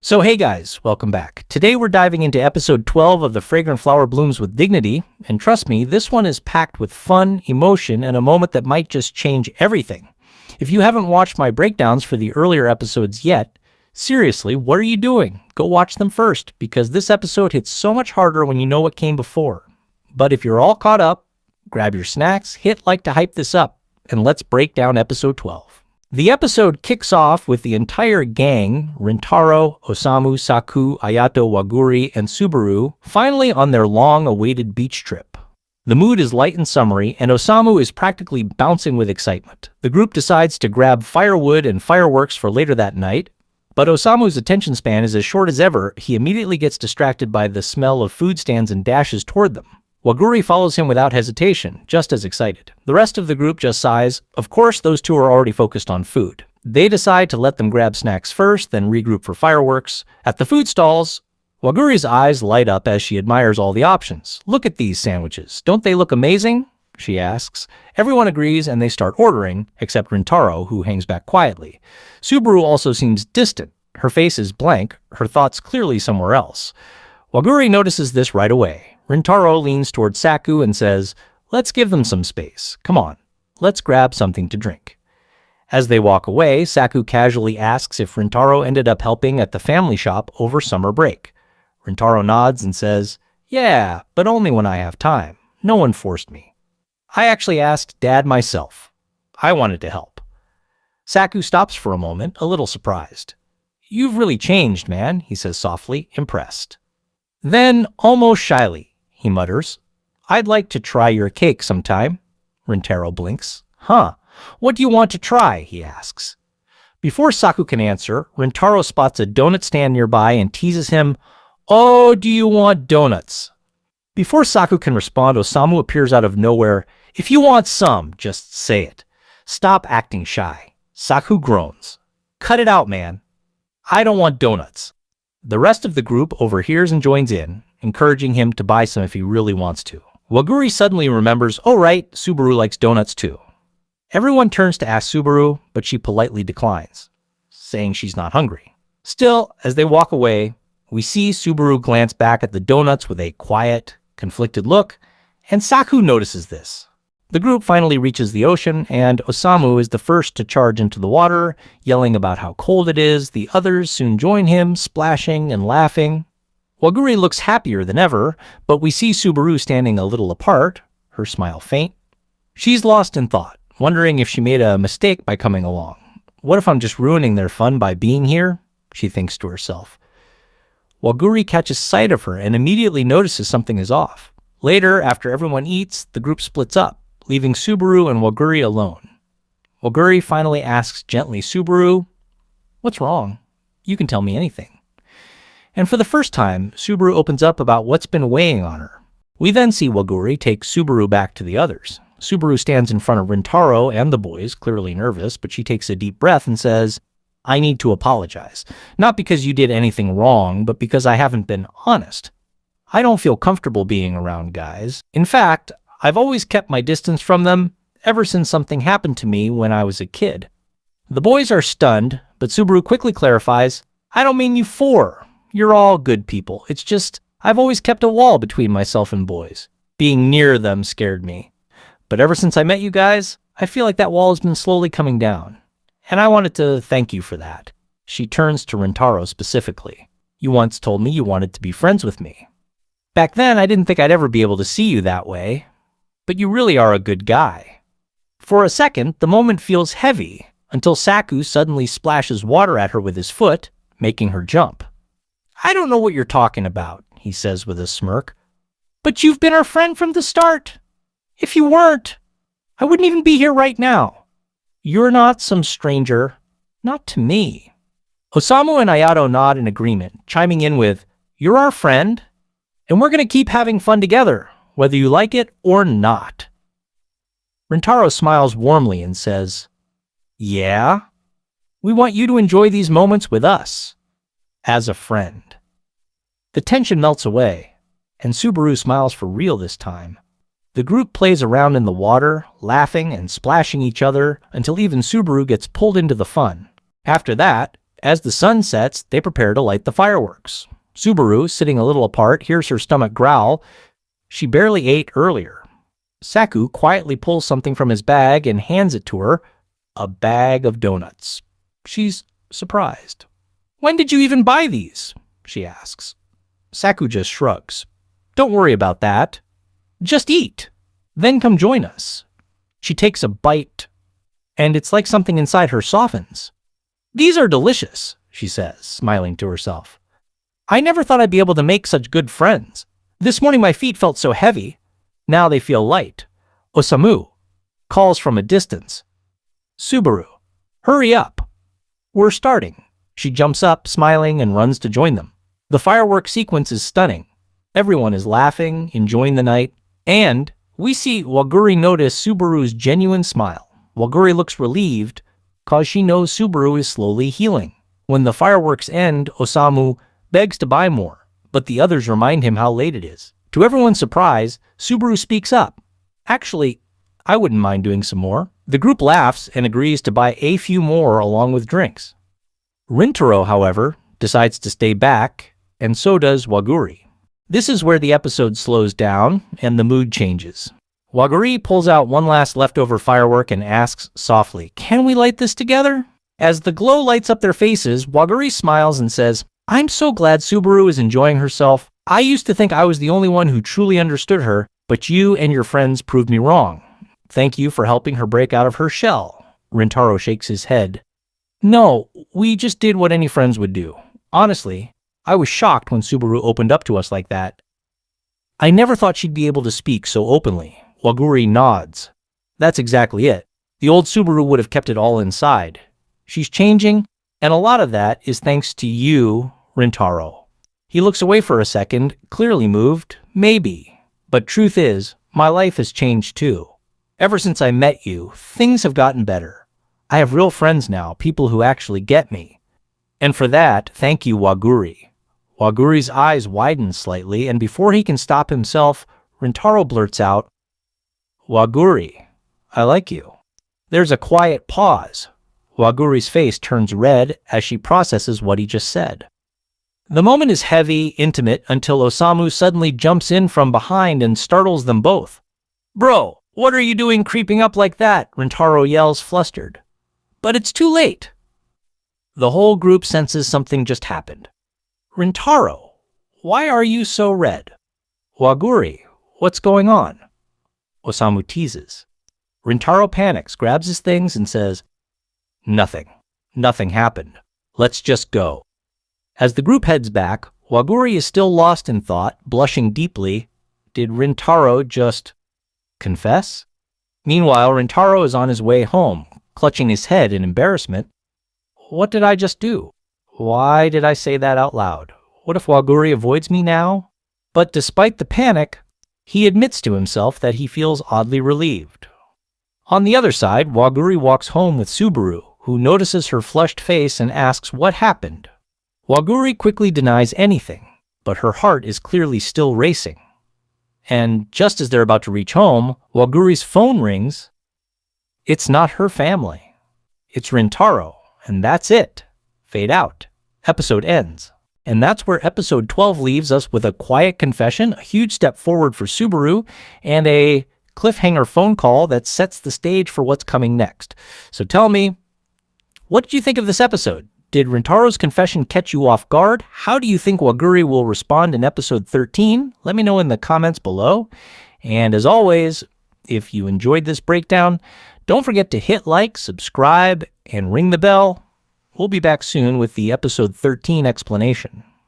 So hey guys, welcome back. Today we're diving into episode 12 of the Fragrant Flower Blooms with Dignity, and trust me, this one is packed with fun, emotion, and a moment that might just change everything. If you haven't watched my breakdowns for the earlier episodes yet, seriously, what are you doing? Go watch them first, because this episode hits so much harder when you know what came before. But if you're all caught up, grab your snacks, hit like to hype this up, and let's break down episode 12. The episode kicks off with the entire gang, Rintaro, Osamu, Saku, Ayato, Waguri, and Subaru, finally on their long-awaited beach trip. The mood is light and summery, and Osamu is practically bouncing with excitement. The group decides to grab firewood and fireworks for later that night, but Osamu's attention span is as short as ever. He immediately gets distracted by the smell of food stands and dashes toward them. Waguri follows him without hesitation, just as excited. The rest of the group just sighs. Of course, those two are already focused on food. They decide to let them grab snacks first, then regroup for fireworks. At the food stalls, Waguri's eyes light up as she admires all the options. "Look at these sandwiches. Don't they look amazing?" she asks. Everyone agrees and they start ordering, except Rintaro, who hangs back quietly. Subaru also seems distant. Her face is blank, her thoughts clearly somewhere else. Waguri notices this right away. Rintaro leans toward Saku and says, "Let's give them some space. Come on, let's grab something to drink." As they walk away, Saku casually asks if Rintaro ended up helping at the family shop over summer break. Rintaro nods and says, "Yeah, but only when I have time. No one forced me. I actually asked Dad myself. I wanted to help." Saku stops for a moment, a little surprised. "You've really changed, man," he says softly, impressed. Then, almost shyly, he mutters, "I'd like to try your cake sometime." Rintaro blinks. "Huh, what do you want to try?" he asks. Before Saku can answer, Rintaro spots a donut stand nearby and teases him, "Oh, do you want donuts?" Before Saku can respond, Osamu appears out of nowhere. "If you want some, just say it. Stop acting shy." Saku groans. "Cut it out, man. I don't want donuts." The rest of the group overhears and joins in, encouraging him to buy some if he really wants to. Waguri suddenly remembers, oh right, Subaru likes donuts too. Everyone turns to ask Subaru, but she politely declines, saying she's not hungry. Still, as they walk away, we see Subaru glance back at the donuts with a quiet, conflicted look, and Saku notices this. The group finally reaches the ocean, and Osamu is the first to charge into the water, yelling about how cold it is. The others soon join him, splashing and laughing. Waguri looks happier than ever, but we see Subaru standing a little apart, her smile faint. She's lost in thought, wondering if she made a mistake by coming along. "What if I'm just ruining their fun by being here?" she thinks to herself. Waguri catches sight of her and immediately notices something is off. Later, after everyone eats, the group splits up, leaving Subaru and Waguri alone. Waguri finally asks gently, "Subaru, what's wrong? You can tell me anything." And for the first time, Subaru opens up about what's been weighing on her. We then see Waguri take Subaru back to the others. Subaru stands in front of Rintaro and the boys, clearly nervous, but she takes a deep breath and says, "I need to apologize. Not because you did anything wrong, but because I haven't been honest. I don't feel comfortable being around guys. In fact, I've always kept my distance from them ever since something happened to me when I was a kid." The boys are stunned, but Subaru quickly clarifies, "I don't mean you four. You're all good people. It's just, I've always kept a wall between myself and boys. Being near them scared me. But ever since I met you guys, I feel like that wall has been slowly coming down. And I wanted to thank you for that." She turns to Rintaro specifically. "You once told me you wanted to be friends with me. Back then, I didn't think I'd ever be able to see you that way. But you really are a good guy." For a second, the moment feels heavy, until Saku suddenly splashes water at her with his foot, making her jump. "I don't know what you're talking about," he says with a smirk. "But you've been our friend from the start. If you weren't, I wouldn't even be here right now. You're not some stranger, not to me." Osamu and Ayato nod in agreement, chiming in with, "You're our friend, and we're going to keep having fun together, whether you like it or not." Rintaro smiles warmly and says, "Yeah? We want you to enjoy these moments with us, as a friend." The tension melts away, and Subaru smiles for real this time. The group plays around in the water, laughing and splashing each other until even Subaru gets pulled into the fun. After that, As the sun sets, they prepare to light the fireworks. Subaru, sitting a little apart, hears her stomach growl. She barely ate earlier. Saku quietly pulls something from his bag and hands it to her, a bag of donuts. She's surprised. "When did you even buy these?" she asks. Saku just shrugs. "Don't worry about that. Just eat. Then come join us." She takes a bite, and it's like something inside her softens. "These are delicious," she says, smiling to herself. "I never thought I'd be able to make such good friends. This morning my feet felt so heavy. Now they feel light." Osamu calls from a distance. "Subaru, hurry up. We're starting." She jumps up, smiling, and runs to join them. The fireworks sequence is stunning. Everyone is laughing, enjoying the night, and we see Waguri notice Subaru's genuine smile. Waguri looks relieved, cause she knows Subaru is slowly healing. When the fireworks end, Osamu begs to buy more, but the others remind him how late it is. To everyone's surprise, Subaru speaks up. "Actually, I wouldn't mind doing some more." The group laughs and agrees to buy a few more along with drinks. Rintaro, however, decides to stay back, and so does Waguri. This is where the episode slows down and the mood changes. Waguri pulls out one last leftover firework and asks softly, "Can we light this together?" As the glow lights up their faces, Waguri smiles and says, "I'm so glad Subaru is enjoying herself. I used to think I was the only one who truly understood her, but you and your friends proved me wrong. Thank you for helping her break out of her shell." Rintaro shakes his head. "No, we just did what any friends would do. Honestly, I was shocked when Subaru opened up to us like that. I never thought she'd be able to speak so openly." Waguri nods. "That's exactly it. The old Subaru would have kept it all inside. She's changing, and a lot of that is thanks to you, Rintaro." He looks away for a second, clearly moved. "Maybe. But truth is, my life has changed too. Ever since I met you, things have gotten better. I have real friends now, people who actually get me. And for that, thank you, Waguri." Waguri's eyes widen slightly, and before he can stop himself, Rintaro blurts out, "Waguri, I like you." There's a quiet pause. Waguri's face turns red as she processes what he just said. The moment is heavy, intimate, until Osamu suddenly jumps in from behind and startles them both. "Bro, what are you doing creeping up like that?" Rintaro yells, flustered. But it's too late. The whole group senses something just happened. "Rintaro, why are you so red?" "Waguri, what's going on?" Osamu teases. Rintaro panics, grabs his things, and says, "Nothing. Nothing happened. Let's just go." As the group heads back, Waguri is still lost in thought, blushing deeply. Did Rintaro just confess? Meanwhile, Rintaro is on his way home, clutching his head in embarrassment. What did I just do? Why did I say that out loud? What if Waguri avoids me now? But despite the panic, he admits to himself that he feels oddly relieved. On the other side, Waguri walks home with Subaru, who notices her flushed face and asks what happened. Waguri quickly denies anything, but her heart is clearly still racing. And just as they're about to reach home, Waguri's phone rings. It's not her family. It's Rintaro, and that's it. Fade out. Episode ends. And that's where episode 12 leaves us, with a quiet confession, a huge step forward for Subaru, and a cliffhanger phone call that sets the stage for what's coming next. So tell me, what did you think of this episode? Did Rintaro's confession catch you off guard? How do you think Waguri will respond in episode 13? Let me know in the comments below. And as always, if you enjoyed this breakdown, don't forget to hit like, subscribe, and ring the bell. We'll be back soon with the episode 13 explanation.